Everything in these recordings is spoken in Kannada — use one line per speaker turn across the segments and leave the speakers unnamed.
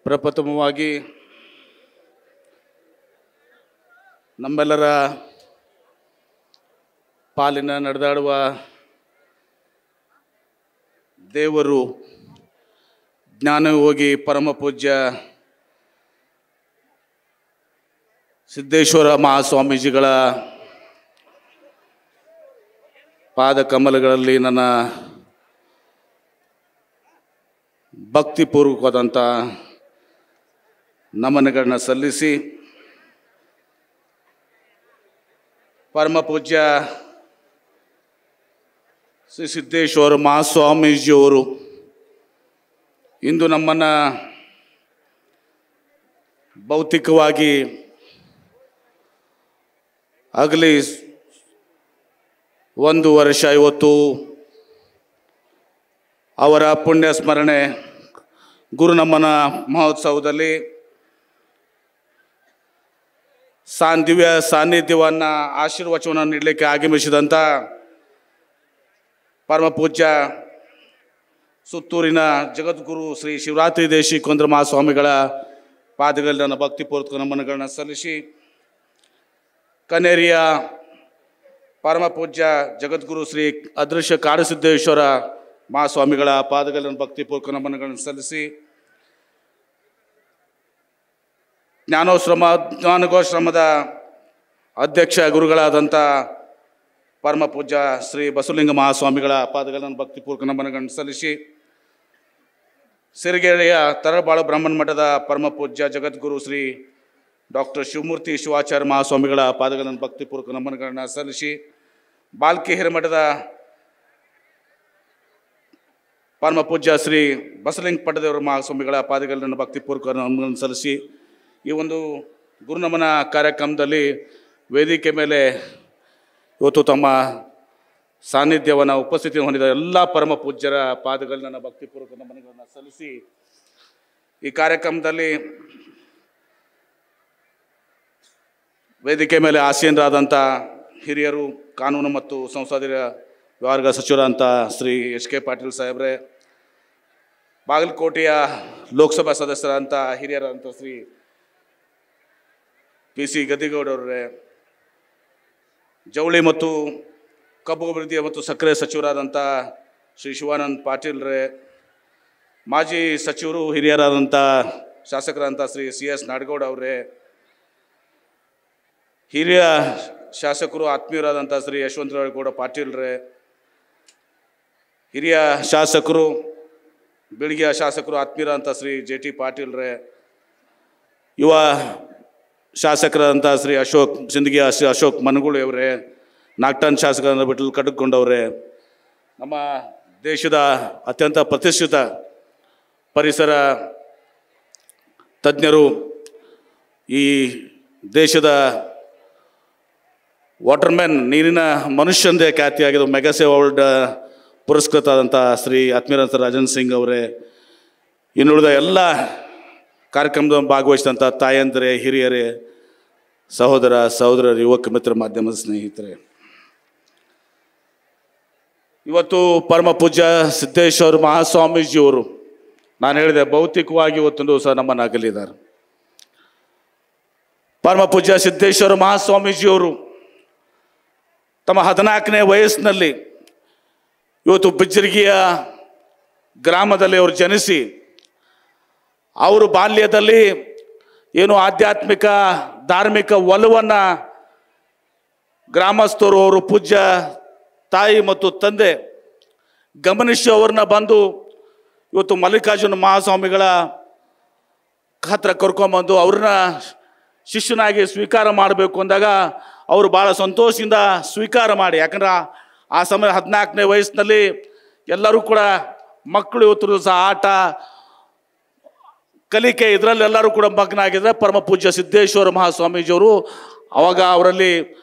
ಪ್ರಪ್ರಥಮವಾಗಿ ನಮ್ಮೆಲ್ಲರ ಪಾಲಿನ ನಡೆದಾಡುವ ದೇವರು ಜ್ಞಾನಯೋಗಿ ಪರಮ ಪೂಜ್ಯ ಸಿದ್ದೇಶ್ವರ ಮಹಾಸ್ವಾಮೀಜಿಗಳ ಪಾದ ಕಮಲಗಳಲ್ಲಿ ನನ್ನ ಭಕ್ತಿಪೂರ್ವಕವಾದಂಥ ನಮನಗಳನ್ನ ಸಲ್ಲಿಸಿ, ಪರಮ ಪೂಜ್ಯ ಶ್ರೀ ಸಿದ್ದೇಶ್ವರ ಮಹಾಸ್ವಾಮೀಜಿಯವರು ಇಂದು ನಮ್ಮನ್ನು ಭೌತಿಕವಾಗಿ ಆಗಲಿ 1 ವರ್ಷ ಇವತ್ತು ಅವರ ಪುಣ್ಯ ಸ್ಮರಣೆ ಗುರುನಮನ ಮಹೋತ್ಸವದಲ್ಲಿ ದಿವ್ಯ ಸಾನ್ನಿಧ್ಯವನ್ನು ಆಶೀರ್ವಚನವನ್ನು ನೀಡಲಿಕ್ಕೆ ಆಗಮಿಸಿದಂಥ ಪರಮ ಪೂಜ್ಯ ಸುತ್ತೂರಿನ ಜಗದ್ಗುರು ಶ್ರೀ ಶಿವರಾತ್ರಿ ದೇಶಿಕೇಂದ್ರ ಮಹಾಸ್ವಾಮಿಗಳ ಪಾದಗಳಲ್ಲಿ ನನ್ನ ಭಕ್ತಿಪೂರ್ವಕ ನಮನಗಳನ್ನು ಸಲ್ಲಿಸಿ, ಕನೇರಿಯ ಪರಮ ಪೂಜ್ಯ ಜಗದ್ಗುರು ಶ್ರೀ ಅದೃಶ್ಯ ಕಾಡಸಿದ್ದೇಶ್ವರ ಮಹಾಸ್ವಾಮಿಗಳ ಪಾದಗಳನ್ನು ಭಕ್ತಿಪೂರ್ವಕ ನಮನಗಳನ್ನು ಸಲ್ಲಿಸಿ, ಜ್ಞಾನಗೋಶ್ರಮದ ಅಧ್ಯಕ್ಷ ಗುರುಗಳಾದಂಥ ಪರಮ ಪೂಜ್ಯ ಶ್ರೀ ಬಸವಲಿಂಗ ಮಹಾಸ್ವಾಮಿಗಳ ಪಾದಗಳನ್ನು ಭಕ್ತಿಪೂರ್ವಕ ನಮನಗಳನ್ನು ಸಲ್ಲಿಸಿ, ಸಿರಿಗೆರೆಯ ತರಳಬಾಳು ಬ್ರಾಹ್ಮಣ ಮಠದ ಪರಮ ಪೂಜ್ಯ ಜಗದ್ಗುರು ಶ್ರೀ ಡಾಕ್ಟರ್ ಶಿವಮೂರ್ತಿ ಶಿವಾಚಾರ್ಯ ಮಹಾಸ್ವಾಮಿಗಳ ಪಾದಗಳನ್ನು ಭಕ್ತಿಪೂರ್ವಕ ನಮನಗಳನ್ನು ಸಲ್ಲಿಸಿ, ಬಾಲ್ಕಿ ಹಿರೇಮಠದ ಪರಮ ಪೂಜ್ಯ ಶ್ರೀ ಬಸವಲಿಂಗ ಪಟ್ಟದೇವರ ಮಹಾಸ್ವಾಮಿಗಳ ಪಾದಗಳನ್ನು ಭಕ್ತಿಪೂರ್ವಕ ನಮನಗಳನ್ನು ಸಲ್ಲಿಸಿ, ಈ ಒಂದು ಗುರುನಮನ ಕಾರ್ಯಕ್ರಮದಲ್ಲಿ ವೇದಿಕೆ ಮೇಲೆ ಇವತ್ತು ತಮ್ಮ ಸಾನ್ನಿಧ್ಯವನ್ನು ಉಪಸ್ಥಿತಿ ಹೊಂದಿದ ಎಲ್ಲ ಪರಮ ಪೂಜ್ಯರ ಪಾದಗಳನ್ನ ಭಕ್ತಿಪೂರ್ವಕ ನಮನಗಳನ್ನು ಸಲ್ಲಿಸಿ, ಈ ಕಾರ್ಯಕ್ರಮದಲ್ಲಿ ವೇದಿಕೆ ಮೇಲೆ ಆಸೀನರಾದಂಥ ಹಿರಿಯರು, ಕಾನೂನು ಮತ್ತು ಸಂಸದೀಯ ವ್ಯವಹಾರಗಳ ಸಚಿವರಾದಂಥ ಶ್ರೀ ಎಚ್.ಕೆ. ಪಾಟೀಲ್ ಸಾಹೇಬ್ರೆ, ಬಾಗಲಕೋಟೆಯ ಲೋಕಸಭಾ ಸದಸ್ಯರಾದಂಥ ಹಿರಿಯರಾದಂಥ ಶ್ರೀ P.C. ಗದ್ದಿಗೌಡರವರೇ, ಜವಳಿ ಮತ್ತು ಕಬ್ಬು ಅಭಿವೃದ್ಧಿ ಮತ್ತು ಸಕ್ಕರೆ ಸಚಿವರಾದಂಥ ಶ್ರೀ ಶಿವಾನಂದ ಪಾಟೀಲ್ರೇ, ಮಾಜಿ ಸಚಿವರು ಹಿರಿಯರಾದಂಥ ಶಾಸಕರಾದಂಥ ಶ್ರೀ C.S. ನಾಡಗೌಡ ಅವರೇ, ಹಿರಿಯ ಶಾಸಕರು ಆತ್ಮೀಯರಾದಂಥ ಶ್ರೀ ಯಶವಂತರಾವ್ ಪಾಟೀಲ್ರೇ, ಹಿರಿಯ ಶಾಸಕರು ಬೀಳಿಗೆಯ ಶಾಸಕರು ಆತ್ಮೀಯರಾದಂಥ ಶ್ರೀ J.T. ಪಾಟೀಲ್ರೇ, ಯುವ ಶಾಸಕರಾದಂಥ ಶ್ರೀ ಅಶೋಕ್ ಸಿಂದಗಿಯ ಶ್ರೀ ಅಶೋಕ್ ಮನಗೂಳಿ ಅವರೇ, ನಾಗ್ಟನ್ ಶಾಸಕರಾದ ಬಿಟ್ಟಲು ಕಡಕೊಂಡವರೇ, ನಮ್ಮ ದೇಶದ ಅತ್ಯಂತ ಪ್ರತಿಷ್ಠಿತ ಪರಿಸರ ತಜ್ಞರು, ಈ ದೇಶದ ವಾಟರ್ಮ್ಯಾನ್ ನೀರಿನ ಮನುಷ್ಯಂದೇ ಖ್ಯಾತಿಯಾಗಿದ್ದು ಮೆಗಾಸೇವ್ ಅವಾರ್ಡ್ ಪುರಸ್ಕೃತ ಆದಂಥ ಶ್ರೀ ಆತ್ಮೀಯರಾದಂಥ ರಾಜನ್ ಸಿಂಗ್ ಅವರೇ, ಇನ್ನುಳಿದ ಎಲ್ಲ ಕಾರ್ಯಕ್ರಮದ ಭಾಗವಹಿಸಿದಂಥ ತಾಯಂದಿರೇ, ಹಿರಿಯರೇ, ಸಹೋದರರು, ಯುವಕ ಮಿತ್ರ, ಮಾಧ್ಯಮದ ಸ್ನೇಹಿತರೆ, ಇವತ್ತು ಪರಮ ಪೂಜ್ಯ ಸಿದ್ದೇಶ್ವರ ಮಹಾಸ್ವಾಮೀಜಿಯವರು ನಾನು ಹೇಳಿದೆ ಭೌತಿಕವಾಗಿ ಇವತ್ತೊಂದು ದಿವಸ ನಮ್ಮನ್ನು ಅಗಲಿದ್ದಾರೆ. ಪರಮ ಪೂಜ್ಯ ಸಿದ್ದೇಶ್ವರ ಮಹಾಸ್ವಾಮೀಜಿಯವರು ತಮ್ಮ 14ನೇ ವಯಸ್ಸಿನಲ್ಲಿ ಇವತ್ತು ಬಿಜ್ಜರಿಗೆಯ ಗ್ರಾಮದಲ್ಲಿ ಅವರು ಜನಿಸಿ, ಅವರು ಬಾಲ್ಯದಲ್ಲಿ ಏನು ಆಧ್ಯಾತ್ಮಿಕ ಧಾರ್ಮಿಕ ಒಲವನ್ನು ಗ್ರಾಮಸ್ಥರು, ಅವರು ಪೂಜ್ಯ ತಾಯಿ ಮತ್ತು ತಂದೆ ಗಮನಿಸಿ ಅವ್ರನ್ನ ಬಂದು ಇವತ್ತು ಮಲ್ಲಿಕಾರ್ಜುನ ಮಹಾಸ್ವಾಮಿಗಳ ಹತ್ರ ಕರ್ಕೊಂಬಂದು ಅವ್ರನ್ನ ಶಿಷ್ಯನಾಗಿ ಸ್ವೀಕಾರ ಮಾಡಬೇಕು ಅಂದಾಗ ಅವರು ಭಾಳ ಸಂತೋಷದಿಂದ ಸ್ವೀಕಾರ ಮಾಡಿ, ಯಾಕಂದ್ರೆ ಆ ಸಮಯ 14ನೇ ವಯಸ್ಸಿನಲ್ಲಿ ಎಲ್ಲರೂ ಕೂಡ ಮಕ್ಕಳು ಇವತ್ತು ಸಹ ಆಟ ಕಲಿಕೆ ಇದರಲ್ಲೆಲ್ಲರೂ ಕೂಡ ಮಗ್ನಾಗಿದ್ದರೆ ಪರಮ ಪೂಜ್ಯ ಸಿದ್ದೇಶ್ವರ ಮಹಾಸ್ವಾಮೀಜಿಯವರು ಆವಾಗ ಅವರಲ್ಲಿ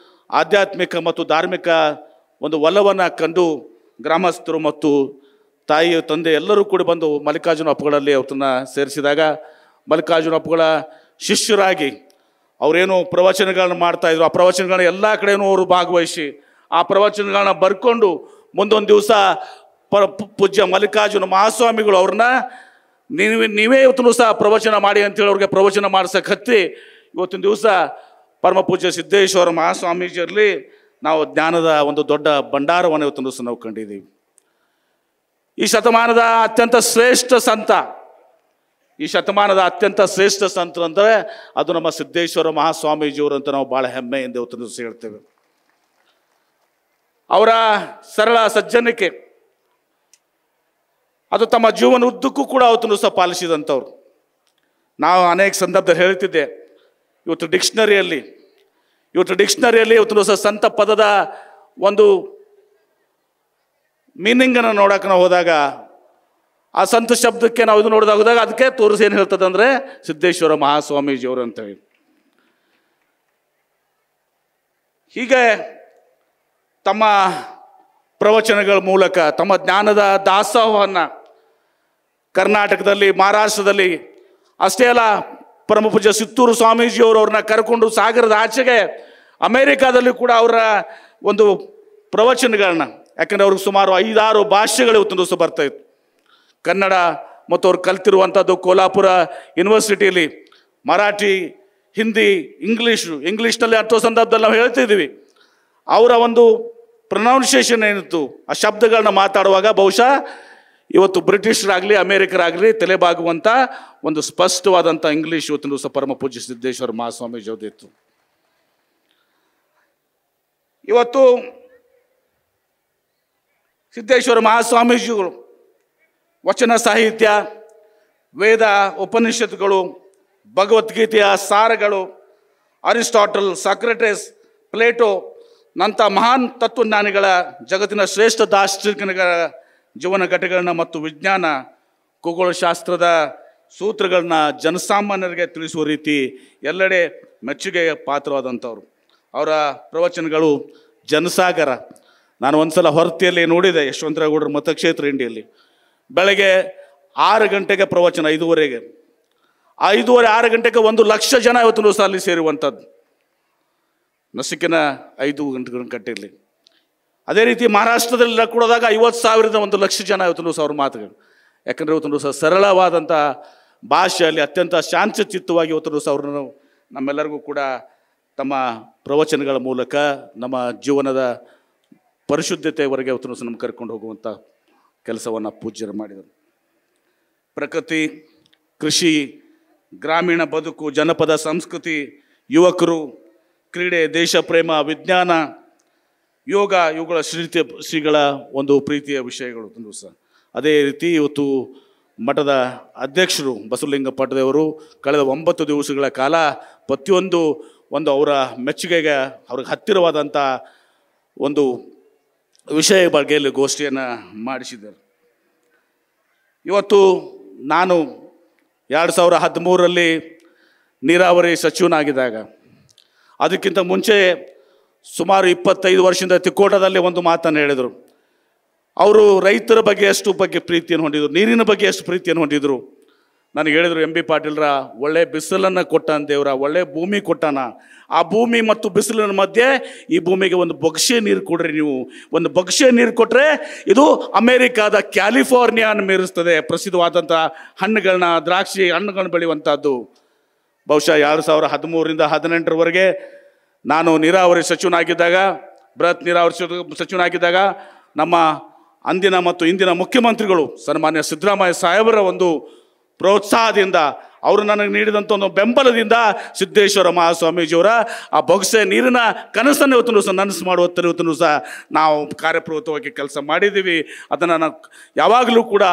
ಆಧ್ಯಾತ್ಮಿಕ ಮತ್ತು ಧಾರ್ಮಿಕ ಒಂದು ಒಲವನ್ನು ಕಂಡು ಗ್ರಾಮಸ್ಥರು ಮತ್ತು ತಾಯಿ ತಂದೆ ಎಲ್ಲರೂ ಕೂಡ ಬಂದು ಮಲ್ಲಿಕಾರ್ಜುನ ಅಪ್ಪಗಳಲ್ಲಿ ಅವ್ರನ್ನ ಸೇರಿಸಿದಾಗ ಮಲ್ಲಿಕಾರ್ಜುನ ಅಪ್ಪಗಳ ಶಿಷ್ಯರಾಗಿ ಅವರೇನು ಪ್ರವಚನಗಳನ್ನ ಮಾಡ್ತಾಯಿದ್ರು, ಆ ಪ್ರವಚನಗಳನ್ನ ಎಲ್ಲ ಕಡೆಯೂ ಅವರು ಭಾಗವಹಿಸಿ ಆ ಪ್ರವಚನಗಳನ್ನ ಬರ್ಕೊಂಡು ಮುಂದೊಂದು ದಿವಸ ಪೂಜ್ಯ ಮಲ್ಲಿಕಾರ್ಜುನ ಮಹಾಸ್ವಾಮಿಗಳು ಅವ್ರನ್ನ ನೀವೇ ಇವತ್ತು ಸಹ ಪ್ರವಚನ ಮಾಡಿ ಅಂತೇಳಿ ಅವ್ರಿಗೆ ಪ್ರವಚನ ಮಾಡಿಸಕ್ಕೆ ಹತ್ತಿ ಇವತ್ತಿನ ದಿವಸ ಪರಮ ಪೂಜ್ಯ ಸಿದ್ದೇಶ್ವರ ಮಹಾಸ್ವಾಮೀಜಿಯಲ್ಲಿ ನಾವು ಜ್ಞಾನದ ಒಂದು ದೊಡ್ಡ ಭಂಡಾರವನ್ನು ಇವತ್ತಿನ ದಿವಸ ನಾವು ಕಂಡಿದ್ದೀವಿ. ಈ ಶತಮಾನದ ಅತ್ಯಂತ ಶ್ರೇಷ್ಠ ಸಂತ, ಈ ಶತಮಾನದ ಅತ್ಯಂತ ಶ್ರೇಷ್ಠ ಸಂತರು ಅಂದರೆ ಅದು ನಮ್ಮ ಸಿದ್ದೇಶ್ವರ ಮಹಾಸ್ವಾಮೀಜಿಯವರು ಅಂತ ನಾವು ಭಾಳ ಹೆಮ್ಮೆಯಿಂದ ಇವತ್ತಿನ ದಿವಸ ಹೇಳ್ತೇವೆ. ಅವರ ಸರಳ ಸಜ್ಜನಿಕೆ ಅದು ತಮ್ಮ ಜೀವನ ಉದ್ದಕ್ಕೂ ಕೂಡ ಅವತ್ತನ್ನು ಸಹ ಪಾಲಿಸಿದಂಥವ್ರು. ನಾವು ಅನೇಕ ಸಂದರ್ಭದಲ್ಲಿ ಹೇಳ್ತಿದ್ದೆ, ಇವತ್ತು ಡಿಕ್ಷನರಿಯಲ್ಲಿ ಇವತ್ತು ಸಹ ಸಂತ ಪದದ ಒಂದು ಮೀನಿಂಗನ್ನು ನೋಡಕ್ಕೆ ನಾವು ಹೋದಾಗ, ಆ ಸಂತ ಶಬ್ದಕ್ಕೆ ನಾವು ಇದು ಹೋದಾಗ ಅದಕ್ಕೆ ತೋರಿಸಿ ಏನು ಹೇಳ್ತದೆ ಅಂದರೆ ಸಿದ್ದೇಶ್ವರ ಮಹಾಸ್ವಾಮೀಜಿಯವರು ಅಂತೇಳಿ. ಹೀಗೆ ತಮ್ಮ ಪ್ರವಚನಗಳ ಮೂಲಕ ತಮ್ಮ ಜ್ಞಾನದ ದಾಸೋಹವನ್ನು ಕರ್ನಾಟಕದಲ್ಲಿ, ಮಹಾರಾಷ್ಟ್ರದಲ್ಲಿ ಅಷ್ಟೇ ಅಲ್ಲ, ಪರಮ ಪೂಜ್ಯ ಸಿತ್ತೂರು ಸ್ವಾಮೀಜಿಯವರು ಅವ್ರನ್ನ ಕರ್ಕೊಂಡು ಸಾಗರದ ಆಚೆಗೆ ಅಮೇರಿಕಾದಲ್ಲಿ ಕೂಡ ಅವರ ಒಂದು ಪ್ರವಚನಗಳನ್ನ, ಯಾಕಂದರೆ ಅವ್ರಿಗೆ ಸುಮಾರು 5-6 ಭಾಷೆಗಳು ಇವತ್ತು ದಿವಸ ಬರ್ತಾಯಿತ್ತು. ಕನ್ನಡ ಮತ್ತು ಅವ್ರು ಕಲ್ತಿರುವಂಥದ್ದು ಕೋಲ್ಹಾಪುರ ಯೂನಿವರ್ಸಿಟಿಯಲ್ಲಿ ಮರಾಠಿ, ಹಿಂದಿ, ಇಂಗ್ಲೀಷ್ನಲ್ಲಿ ಅಂಥ ಸಂದರ್ಭದಲ್ಲಿ ನಾವು ಹೇಳ್ತಿದ್ದೀವಿ. ಅವರ ಒಂದು ಪ್ರೊನೌನ್ಸಿಯೇಷನ್ ಏನಿತ್ತು, ಆ ಶಬ್ದಗಳನ್ನ ಮಾತಾಡುವಾಗ ಬಹುಶಃ ಇವತ್ತು ಬ್ರಿಟಿಷರಾಗಲಿ ಅಮೇರಿಕರಾಗಲಿ ತಲೆಬಾಗುವಂಥ ಒಂದು ಸ್ಪಷ್ಟವಾದಂಥ ಇಂಗ್ಲೀಷ್ ಇವತ್ತಿನ ದಿವಸ ಪರಮ ಪೂಜ್ಯ ಸಿದ್ದೇಶ್ವರ ಮಹಾಸ್ವಾಮೀಜಿ ಅವ್ರದ್ದಿತ್ತು. ಇವತ್ತು ಸಿದ್ದೇಶ್ವರ ಮಹಾಸ್ವಾಮೀಜಿಗಳು ವಚನ ಸಾಹಿತ್ಯ, ವೇದ ಉಪನಿಷತ್ತುಗಳು, ಭಗವದ್ಗೀತೆಯ ಸಾರಗಳು, ಅರಿಸ್ಟಾಟಲ್, ಸಾಕ್ರೆಟಿಸ್, ಪ್ಲೇಟೋ ನಂಥ ಮಹಾನ್ ತತ್ವಜ್ಞಾನಿಗಳ ಜಗತ್ತಿನ ಶ್ರೇಷ್ಠ ದಾರ್ಶನಿಕರ ಜೀವನ ಘಟನೆಗಳನ್ನ ಮತ್ತು ವಿಜ್ಞಾನ ಖಗೋಳಶಾಸ್ತ್ರದ ಸೂತ್ರಗಳನ್ನ ಜನಸಾಮಾನ್ಯರಿಗೆ ತಿಳಿಸುವ ರೀತಿ ಎಲ್ಲೆಡೆ ಮೆಚ್ಚುಗೆಗೆ ಪಾತ್ರವಾದಂಥವ್ರು. ಅವರ ಪ್ರವಚನಗಳು ಜನಸಾಗರ. ನಾನು ಒಂದು ಸಲ ಹೊರತಿಯಲ್ಲಿ ನೋಡಿದೆ, ಯಶವಂತರಾಯಗೌಡರ ಮತಕ್ಷೇತ್ರ ಇಂಡಿಯಲ್ಲಿ ಬೆಳಗ್ಗೆ 6 ಗಂಟೆಗೆ ಪ್ರವಚನ, 5:30ಗೆ 6 ಗಂಟೆಗೆ 1 ಲಕ್ಷ ಜನ ಇವತ್ತು ದಿವಸ ಅಲ್ಲಿ ಸೇರುವಂಥದ್ದು. ನಸಿಕಿನ 5 ಗಂಟೆಯಲ್ಲಿ. ಅದೇ ರೀತಿ ಮಹಾರಾಷ್ಟ್ರದಲ್ಲಿ ಕೊಡೋದಾಗ 50,000ರಿಂದ 1 ಲಕ್ಷ ಜನ ಇವತ್ತು ದಿವಸ ಅವ್ರ ಮಾತುಗಳು. ಯಾಕಂದರೆ ಇವತ್ತು ದಿವಸ ಸರಳವಾದಂಥ ಭಾಷೆಯಲ್ಲಿ ಅತ್ಯಂತ ಶಾಂತಚಿತ್ತವಾಗಿ ಇವತ್ತು ದಿವಸ ಅವ್ರನ್ನು ನಮ್ಮೆಲ್ಲರಿಗೂ ಕೂಡ ತಮ್ಮ ಪ್ರವಚನಗಳ ಮೂಲಕ ನಮ್ಮ ಜೀವನದ ಪರಿಶುದ್ಧತೆಯವರೆಗೆ ಇವತ್ತು ದಿವಸ ನಮ್ಗೆ ಕರ್ಕೊಂಡು ಹೋಗುವಂಥ ಕೆಲಸವನ್ನು ಪೂಜ್ಯರು ಮಾಡಿದರು. ಪ್ರಕೃತಿ, ಕೃಷಿ, ಗ್ರಾಮೀಣ ಬದುಕು, ಜನಪದ ಸಂಸ್ಕೃತಿ, ಯುವಕರು, ಕ್ರೀಡೆ, ದೇಶ ಪ್ರೇಮ, ವಿಜ್ಞಾನ, ಯೋಗ ಇವುಗಳ ಶ್ರೀಗಳ ಒಂದು ಪ್ರೀತಿಯ ವಿಷಯಗಳು ದಿವಸ. ಅದೇ ರೀತಿ ಇವತ್ತು ಮಠದ ಅಧ್ಯಕ್ಷರು ಬಸವಲಿಂಗ ಪಟ್ಟದೇವರು ಕಳೆದ 9 ದಿವಸಗಳ ಕಾಲ ಪ್ರತಿಯೊಂದು ಅವರ ಮೆಚ್ಚುಗೆಗೆ ಅವ್ರಿಗೆ ಹತ್ತಿರವಾದಂಥ ಒಂದು ವಿಷಯ ಬಗ್ಗೆಯಲ್ಲಿ ಗೋಷ್ಠಿಯನ್ನು ಮಾಡಿಸಿದ್ದಾರೆ. ಇವತ್ತು ನಾನು 2013ರಲ್ಲಿ ನೀರಾವರಿ ಸಚಿವನಾಗಿದ್ದಾಗ, ಅದಕ್ಕಿಂತ ಮುಂಚೆ ಸುಮಾರು 25 ವರ್ಷದಿಂದ ತಿಕೋಟದಲ್ಲಿ ಒಂದು ಮಾತನ್ನು ಹೇಳಿದರು. ಅವರು ರೈತರ ಬಗ್ಗೆ ಎಷ್ಟು ಪ್ರೀತಿಯನ್ನು ಹೊಂದಿದ್ರು, ನೀರಿನ ಬಗ್ಗೆ ಎಷ್ಟು ಪ್ರೀತಿಯನ್ನು ಹೊಂದಿದ್ರು. ನನಗೆ ಹೇಳಿದರು, ಎಂ ಬಿ ಪಾಟೀಲ್ರ ಒಳ್ಳೆ ಬಿಸಿಲನ್ನು ಕೊಟ್ಟಾನ ದೇವ್ರ, ಒಳ್ಳೆ ಭೂಮಿ ಕೊಟ್ಟಾನ. ಆ ಭೂಮಿ ಮತ್ತು ಬಿಸಿಲಿನ ಮಧ್ಯೆ ಈ ಭೂಮಿಗೆ ಒಂದು ಬೊಗಸೆ ನೀರು ಕೊಡ್ರಿ. ನೀವು ಒಂದು ಬೊಗಸೆ ನೀರು ಕೊಟ್ಟರೆ ಇದು ಅಮೇರಿಕಾದ ಕ್ಯಾಲಿಫೋರ್ನಿಯಾನ ಮೀರಿಸ್ತದೆ. ಪ್ರಸಿದ್ಧವಾದಂಥ ಹಣ್ಣುಗಳನ್ನ, ದ್ರಾಕ್ಷಿ ಹಣ್ಣುಗಳನ್ನ ಬೆಳೆಯುವಂಥದ್ದು. ಬಹುಶಃ 2013ರಿಂದ 2018ರವರೆಗೆ ನಾನು ನೀರಾವರಿ ಸಚಿವನಾಗಿದ್ದಾಗ, ಬೃಹತ್ ನೀರಾವರಿ ಸಚಿವನಾಗಿದ್ದಾಗ ನಮ್ಮ ಅಂದಿನ ಮತ್ತು ಇಂದಿನ ಮುಖ್ಯಮಂತ್ರಿಗಳು ಸನ್ಮಾನ್ಯ ಸಿದ್ದರಾಮಯ್ಯ ಸಾಹೇಬರ ಒಂದು ಪ್ರೋತ್ಸಾಹದಿಂದ, ಅವರು ನನಗೆ ನೀಡಿದಂಥ ಒಂದು ಬೆಂಬಲದಿಂದ ಸಿದ್ದೇಶ್ವರ ಮಹಾಸ್ವಾಮೀಜಿಯವರ ಆ ಬೊಗಸೆ ನೀರಿನ ಕನಸನ್ನು ಇವತ್ತು ಸಹ ನನಸು ಮಾಡುವತ್ತಲ್ಲಿ ಇವತ್ತು ಸಹ ನಾವು ಕಾರ್ಯಪ್ರವೃತ್ತವಾಗಿ ಕೆಲಸ ಮಾಡಿದ್ದೀವಿ. ಅದನ್ನು ನಾನು ಯಾವಾಗಲೂ ಕೂಡ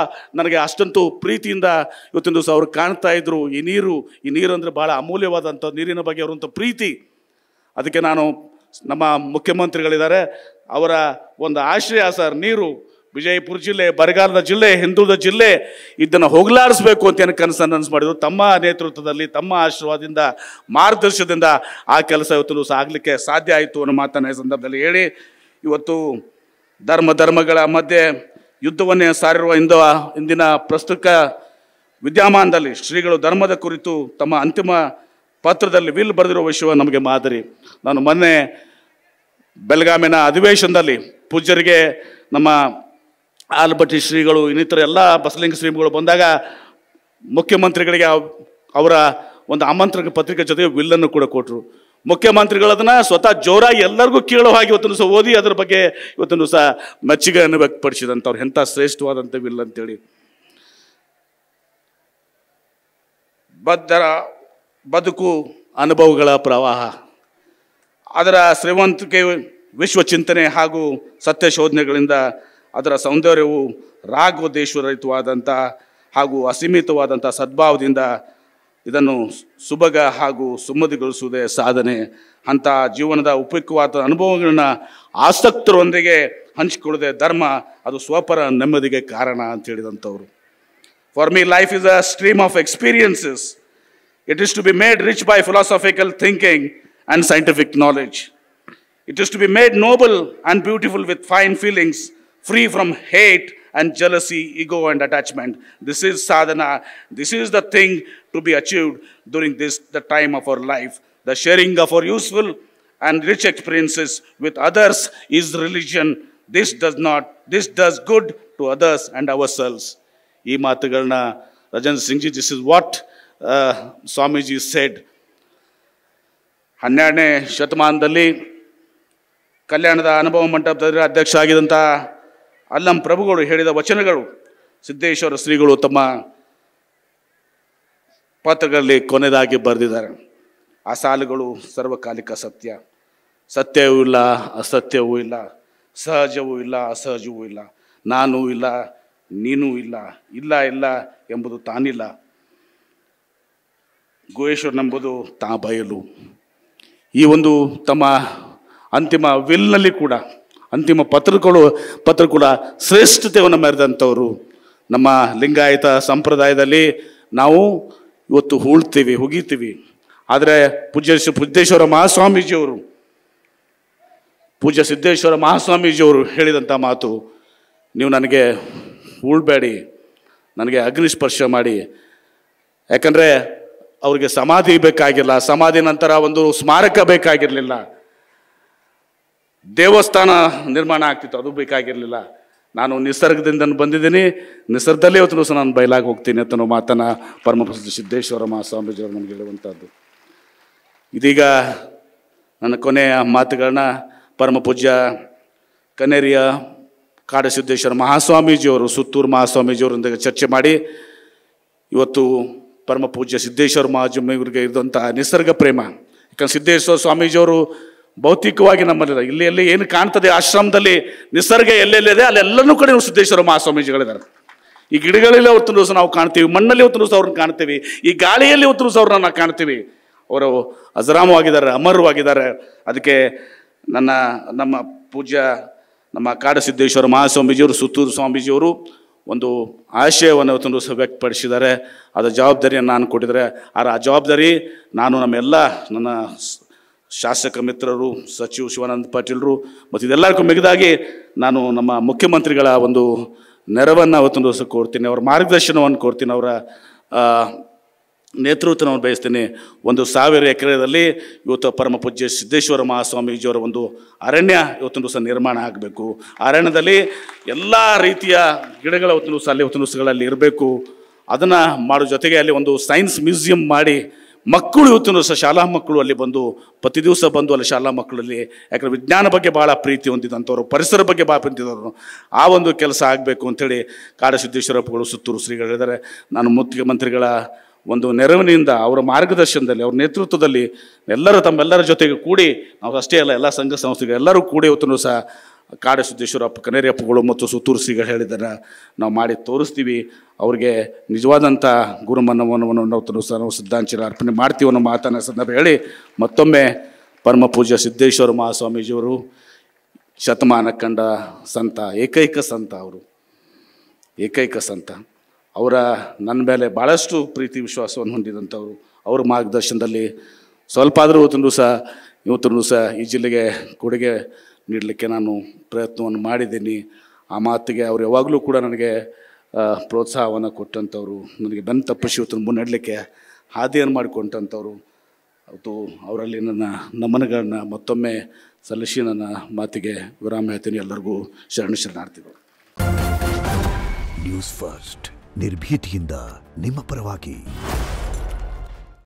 ನನಗೆ ಅಷ್ಟಂತೂ ಪ್ರೀತಿಯಿಂದ ಇವತ್ತಿನ ದಿವಸ ಅವ್ರು ಕಾಣ್ತಾ ಇದ್ರು. ಈ ನೀರು ಅಂದರೆ ಭಾಳ ಅಮೂಲ್ಯವಾದಂಥ ನೀರಿನ ಬಗ್ಗೆ ಅವರಂಥ ಪ್ರೀತಿ. ಅದಕ್ಕೆ ನಾನು ನಮ್ಮ ಮುಖ್ಯಮಂತ್ರಿಗಳಿದ್ದಾರೆ, ಅವರ ಒಂದು ಆಶ್ರಯ ಸರ್, ನೀರು ವಿಜಯಪುರ ಜಿಲ್ಲೆ, ಬರಗಾಲದ ಜಿಲ್ಲೆ, ಹಿಂದುಳಿದ ಜಿಲ್ಲೆ, ಇದನ್ನು ಹೋಗಲಾಡಿಸ್ಬೇಕು ಅಂತ ಕನಸನ್ನು ನನಸು ಮಾಡಿದರು. ತಮ್ಮ ನೇತೃತ್ವದಲ್ಲಿ, ತಮ್ಮ ಆಶೀರ್ವಾದದಿಂದ, ಮಾರ್ಗದರ್ಶನದಿಂದ ಆ ಕೆಲಸ ಇವತ್ತು ಸಹ ಆಗಲಿಕ್ಕೆ ಸಾಧ್ಯ ಆಯಿತು ಅನ್ನೋ ಮಾತನ್ನು ಈ ಸಂದರ್ಭದಲ್ಲಿ ಹೇಳಿ, ಇವತ್ತು ಧರ್ಮಗಳ ಮಧ್ಯೆ ಯುದ್ಧವನ್ನೇ ಸಾರಿರುವ ಇಂದಿನ ಪ್ರಸ್ತುತ ವಿದ್ಯಮಾನದಲ್ಲಿ ಶ್ರೀಗಳು ಧರ್ಮದ ಕುರಿತು ತಮ್ಮ ಅಂತಿಮ ಪತ್ರದಲ್ಲಿ ವಿಲ್ ಬರೆದಿರೋ ವಿಷಯ ನಮಗೆ ಮಾದರಿ. ನಾನು ಮೊನ್ನೆ ಬೆಳಗಾಮಿನ ಅಧಿವೇಶನದಲ್ಲಿ ಪೂಜ್ಯರಿಗೆ ನಮ್ಮ ಆಲಬಟ್ಟಿ ಶ್ರೀಗಳು ಇನ್ನಿತರ ಎಲ್ಲ ಬಸಲಿಂಗ ಶ್ರೀಗಳು ಬಂದಾಗ ಮುಖ್ಯಮಂತ್ರಿಗಳಿಗೆ ಅವರ ಒಂದು ಆಮಂತ್ರಣ ಪತ್ರಿಕೆ ಜೊತೆಗೆ ವಿಲ್ಲನ್ನು ಕೂಡ ಕೊಟ್ಟರು. ಮುಖ್ಯಮಂತ್ರಿಗಳದನ್ನ ಸ್ವತಃ ಜೋರಾಗಿ ಎಲ್ಲರಿಗೂ ಕೇಳೋ ಹಾಗೆ ಇವತ್ತನ್ನು ಸಹ ಓದಿ ಅದರ ಬಗ್ಗೆ ಇವತ್ತನ್ನು ಸಹ ಮೆಚ್ಚುಗೆಯನ್ನು ವ್ಯಕ್ತಪಡಿಸಿದಂಥವ್ರು. ಎಂಥ ಶ್ರೇಷ್ಠವಾದಂಥ ವಿಲ್ ಅಂತೇಳಿ. ಬದುಕು ಅನುಭವಗಳ ಪ್ರವಾಹ, ಅದರ ಶ್ರೀಮಂತಿಕೆ, ವಿಶ್ವಚಿಂತನೆ ಹಾಗೂ ಸತ್ಯ ಶೋಧನೆಗಳಿಂದ ಅದರ ಸೌಂದರ್ಯವು ರಾಗೋದೇಶ್ವರಯುತವಾದಂಥ ಹಾಗೂ ಅಸೀಮಿತವಾದಂಥ ಸದ್ಭಾವದಿಂದ ಇದನ್ನು ಸುಭಗ ಹಾಗೂ ಸುಮ್ಮದಿಗೊಳಿಸುವುದೇ ಸಾಧನೆ. ಅಂಥ ಜೀವನದ ಉಪಯುಕ್ತವಾದ ಅನುಭವಗಳನ್ನ ಆಸಕ್ತರೊಂದಿಗೆ ಹಂಚಿಕೊಳ್ಳದೆ ಧರ್ಮ, ಅದು ಸ್ವಪರ ನೆಮ್ಮದಿಗೆ ಕಾರಣ ಅಂತ ಹೇಳಿದಂಥವ್ರು. For me life is a stream of experiences. It is to be made rich by philosophical thinking and scientific knowledge. It is to be made noble and beautiful with fine feelings, free from hate and jealousy, ego and attachment. This is sadhana. This is the thing to be achieved during the time of our life. The sharing of our useful and rich experiences with others is religion. This does good to others and ourselves. ಈ ಮಾತುಗಳನ್ನ Rajendra Singh ji, this is what Swamiji said. 12ನೇ ಶತಮಾನದಲ್ಲಿ ಕಲ್ಯಾಣದ ಅನುಭವ ಮಂಟಪದ ಅಧ್ಯಕ್ಷ ಆಗಿದ್ದಂಥ ಅಲ್ಲಂ ಪ್ರಭುಗಳು ಹೇಳಿದ ವಚನಗಳು ಸಿದ್ದೇಶ್ವರ ಶ್ರೀಗಳು ತಮ್ಮ ಪತ್ರಗಳಲ್ಲಿ ಕೊನೆಯದಾಗಿ ಬರೆದಿದ್ದಾರೆ. ಆ ಸಾಲುಗಳು ಸರ್ವಕಾಲಿಕ ಸತ್ಯ. ಸತ್ಯವೂ ಇಲ್ಲ, ಅಸತ್ಯವೂ ಇಲ್ಲ, ಸಹಜವೂ ಇಲ್ಲ, ಅಸಹಜವೂ ಇಲ್ಲ, ನಾನೂ ಇಲ್ಲ, ನೀನೂ ಇಲ್ಲ, ಇಲ್ಲ ಇಲ್ಲ ಎಂಬುದು ತಾನಿಲ್ಲ, ಗುಹೇಶ್ವರನೆಂಬುದು ತಾ ಬಯಲು. ಈ ಒಂದು ತಮ್ಮ ಅಂತಿಮ ವಿಲ್ನಲ್ಲಿ ಕೂಡ, ಅಂತಿಮ ಪತ್ರ ಕೂಡ ಶ್ರೇಷ್ಠತೆಯನ್ನು ಮೆರೆದಂಥವರು. ನಮ್ಮ ಲಿಂಗಾಯತ ಸಂಪ್ರದಾಯದಲ್ಲಿ ನಾವು ಇವತ್ತು ಹೂಳ್ತೀವಿ, ಹುಗಿತೀವಿ. ಆದರೆ ಪೂಜ್ಯ ಸಿದ್ದೇಶ್ವರ ಮಹಾಸ್ವಾಮೀಜಿಯವರು ಹೇಳಿದಂಥ ಮಾತು, ನೀವು ನನಗೆ ಹೂಳ್ಬೇಡಿ, ನನಗೆ ಅಗ್ನಿಸ್ಪರ್ಶ ಮಾಡಿ. ಯಾಕಂದರೆ ಅವ್ರಿಗೆ ಸಮಾಧಿ ಬೇಕಾಗಿಲ್ಲ, ಸಮಾಧಿ ನಂತರ ಒಂದು ಸ್ಮಾರಕ ಬೇಕಾಗಿರಲಿಲ್ಲ, ದೇವಸ್ಥಾನ ನಿರ್ಮಾಣ ಆಗ್ತಿತ್ತು, ಅದು ಬೇಕಾಗಿರಲಿಲ್ಲ. ನಾನು ನಿಸರ್ಗದಿಂದ ಬಂದಿದ್ದೀನಿ, ನಿಸರ್ಗದಲ್ಲೇ ಇವತ್ತು ಸಹ ನಾನು ಬಯಲಾಗಿ ಹೋಗ್ತೀನಿ ಅಂತ ಮಾತನ್ನು ಪರಮಪೂಜ್ಯ ಸಿದ್ದೇಶ್ವರ ಮಹಾಸ್ವಾಮೀಜಿಯವರು ನನಗೆ ಹೇಳುವಂಥದ್ದು. ಇದೀಗ ನನ್ನ ಕೊನೆಯ ಮಾತುಗಳನ್ನ ಪರಮಪೂಜ್ಯ ಕನೇರಿಯ ಕಾಡಸಿದ್ದೇಶ್ವರ ಮಹಾಸ್ವಾಮೀಜಿಯವರು, ಸುತ್ತೂರು ಮಹಾಸ್ವಾಮೀಜಿಯವರೊಂದಿಗೆ ಚರ್ಚೆ ಮಾಡಿ, ಇವತ್ತು ಪರಮಪೂಜ್ಯ ಸಿದ್ದೇಶ್ವರ ಮಹಾಸ್ವಾಮಿಯವರಿಗೆ ಇದ್ದಂಥ ನಿಸರ್ಗ ಪ್ರೇಮ. ಯಾಕಂದ್ರೆ ಸಿದ್ದೇಶ್ವರ ಸ್ವಾಮೀಜಿಯವರು ಭೌತಿಕವಾಗಿ ನಮ್ಮಲ್ಲಿಲ್ಲ, ಇಲ್ಲಿ ಏನು ಕಾಣ್ತದೆ ಆಶ್ರಮದಲ್ಲಿ ನಿಸರ್ಗ ಎಲ್ಲೆಲ್ಲಿದೆ ಅಲ್ಲೆಲ್ಲನೂ ಕಡೆ ಸಿದ್ದೇಶ್ವರ ಮಹಾಸ್ವಾಮೀಜಿಗಳಿದ್ದಾರೆ. ಈ ಗಿಡಗಳಲ್ಲಿ ಅವತ್ತು ದಿವಸ ನಾವು ಕಾಣ್ತೀವಿ, ಮಣ್ಣಲ್ಲಿ ಅವತ್ತು ದಿವಸ ಅವ್ರನ್ನ ಕಾಣ್ತೀವಿ, ಈ ಗಾಳಿಯಲ್ಲಿ ಅವತ್ತು ದಿವಸ ಅವ್ರನ್ನ ನಾವು ಕಾಣ್ತೀವಿ. ಅವರು ಅಜರಾಮವಾಗಿದ್ದಾರೆ, ಅಮರವಾಗಿದ್ದಾರೆ. ಅದಕ್ಕೆ ನಮ್ಮ ಪೂಜ್ಯ ನಮ್ಮ ಕಾಡಸಿದ್ದೇಶ್ವರ ಮಹಾಸ್ವಾಮೀಜಿಯವರು, ಸುತ್ತೂರು ಸ್ವಾಮೀಜಿಯವರು ಒಂದು ಆಶಯವನ್ನು ಇವತ್ತೊಂದು ಸಹ ವ್ಯಕ್ತಪಡಿಸಿದ್ದಾರೆ. ಅದರ ಜವಾಬ್ದಾರಿಯನ್ನು ನಾನು ಕೊಟ್ಟಿದ್ದಾರೆ. ಆ ಜವಾಬ್ದಾರಿ ನಾನು ನನ್ನ ಶಾಸಕ ಮಿತ್ರರು, ಸಚಿವ ಶಿವಾನಂದ ಪಾಟೀಲರು ಮತ್ತು ಇದೆಲ್ಲರಿಗೂ ಮಿಗಿದಾಗಿ ನಾನು ನಮ್ಮ ಮುಖ್ಯಮಂತ್ರಿಗಳ ಒಂದು ನೆರವನ್ನು ಅವತ್ತೊಂದು ಸಹ ಕೊಡ್ತೀನಿ, ಅವರ ಮಾರ್ಗದರ್ಶನವನ್ನು ಕೊಡ್ತೀನಿ, ಅವರ ನೇತೃತ್ವವನ್ನು ಬಯಸ್ತೀನಿ. 1,000 ಎಕರೆಯಲ್ಲಿ ಇವತ್ತು ಪರಮಪೂಜ್ಯ ಸಿದ್ದೇಶ್ವರ ಮಹಾಸ್ವಾಮೀಜಿಯವರ ಒಂದು ಅರಣ್ಯ ಇವತ್ತೊಂದು ಸಹ ನಿರ್ಮಾಣ ಆಗಬೇಕು. ಅರಣ್ಯದಲ್ಲಿ ಎಲ್ಲ ರೀತಿಯ ಗಿಡಗಳ ಅವತ್ತೊಂದು ಇರಬೇಕು. ಅದನ್ನು ಮಾಡೋ ಜೊತೆಗೆ ಅಲ್ಲಿ ಒಂದು ಸೈನ್ಸ್ ಮ್ಯೂಸಿಯಂ ಮಾಡಿ ಮಕ್ಕಳು ಇವತ್ತು ಸಹ ಶಾಲಾ ಮಕ್ಕಳು ಅಲ್ಲಿ ಬಂದು ಪ್ರತಿ ದಿವಸ ಬಂದು ಅಲ್ಲಿ ಶಾಲಾ ಮಕ್ಕಳಲ್ಲಿ, ಯಾಕಂದರೆ ವಿಜ್ಞಾನ ಬಗ್ಗೆ ಭಾಳ ಪ್ರೀತಿ ಹೊಂದಿದಂಥವ್ರು, ಪರಿಸರ ಬಗ್ಗೆ ಭಾಳ ಪ್ರೀತಿದವರು, ಆ ಒಂದು ಕೆಲಸ ಆಗಬೇಕು ಅಂಥೇಳಿ ಕಾಡಸಿದ್ದೇಶ್ವರಪ್ಪಗಳು ಸುತ್ತೂರು ಶ್ರೀಗಳು ಹೇಳಿದ್ದಾರೆ. ನಾನು ಮುಖ್ಯಮಂತ್ರಿಗಳ ಒಂದು ನೆರವಿನಿಂದ, ಅವರ ಮಾರ್ಗದರ್ಶನದಲ್ಲಿ, ಅವ್ರ ನೇತೃತ್ವದಲ್ಲಿ ತಮ್ಮೆಲ್ಲರ ಜೊತೆಗೆ ಕೂಡಿ, ನಾವು ಅಷ್ಟೇ ಅಲ್ಲ ಎಲ್ಲ ಸಂಘ ಸಂಸ್ಥೆಗಳು ಎಲ್ಲರೂ ಕೂಡಿ ಇವತ್ತು ಸಹ ಕಾಡಸಿದ್ದೇಶ್ವರಪ್ಪ ಕನೇರಿಯಪ್ಪಗಳು ಮತ್ತು ಸುತ್ತೂರು ಶ್ರೀಗಳು ಹೇಳಿದ್ದಾರೆ ನಾವು ಮಾಡಿ ತೋರಿಸ್ತೀವಿ. ಅವ್ರಿಗೆ ನಿಜವಾದಂಥ ಗುರುಮನ್ನವನ್ನು ನಾವು ಸಿದ್ಧಾಂಚಲ ಅರ್ಪಣೆ ಮಾಡ್ತೀವಿ ಅನ್ನೋ ಮಾತನ್ನು ಸಂದರ್ಭ ಹೇಳಿ, ಮತ್ತೊಮ್ಮೆ ಪರಮಪೂಜ್ಯ ಸಿದ್ದೇಶ್ವರ ಮಹಾಸ್ವಾಮೀಜಿಯವರು ಶತಮಾನ ಕಂಡ ಸಂತ, ಏಕೈಕ ಸಂತ. ಅವರ ನನ್ನ ಮೇಲೆ ಭಾಳಷ್ಟು ಪ್ರೀತಿ ವಿಶ್ವಾಸವನ್ನು ಹೊಂದಿದಂಥವ್ರು. ಅವ್ರ ಮಾರ್ಗದರ್ಶನದಲ್ಲಿ ಸ್ವಲ್ಪ ಆದರೂ ಇವತ್ತು ಸಹ ಈ ಜಿಲ್ಲೆಗೆ ಕೊಡುಗೆ ನೀಡಲಿಕ್ಕೆ ನಾನು ಪ್ರಯತ್ನವನ್ನು ಮಾಡಿದ್ದೀನಿ. ಆ ಮಾತಿಗೆ ಅವರು ಯಾವಾಗಲೂ ಕೂಡ ನನಗೆ ಪ್ರೋತ್ಸಾಹವನ್ನು ಕೊಟ್ಟಂಥವ್ರು, ನನಗೆ ಬೆನ್ನು ತಪ್ಪಿಸಿ ಇವತ್ತು ಮುನ್ನಡೆಯಲಿಕ್ಕೆ ಹಾದಿಯನ್ನು ಮಾಡಿಕೊಂಡಂಥವ್ರು. ಅವತ್ತು ಅವರಲ್ಲಿ ನನ್ನ ನಮನಗಳನ್ನ ಮತ್ತೊಮ್ಮೆ ಸಲ್ಲಿಸಿ ನನ್ನ ಮಾತಿಗೆ ವಿರಾಮ ಹೇಳ್ತೀನಿ. ಎಲ್ಲರಿಗೂ ಶರಣಾರ್ಥಿಗಳು.
ನ್ಯೂಸ್ ಫಸ್ಟ್, ನಿರ್ಭೀತಿಯಿಂದ ನಿಮ್ಮ ಪರವಾಗಿ.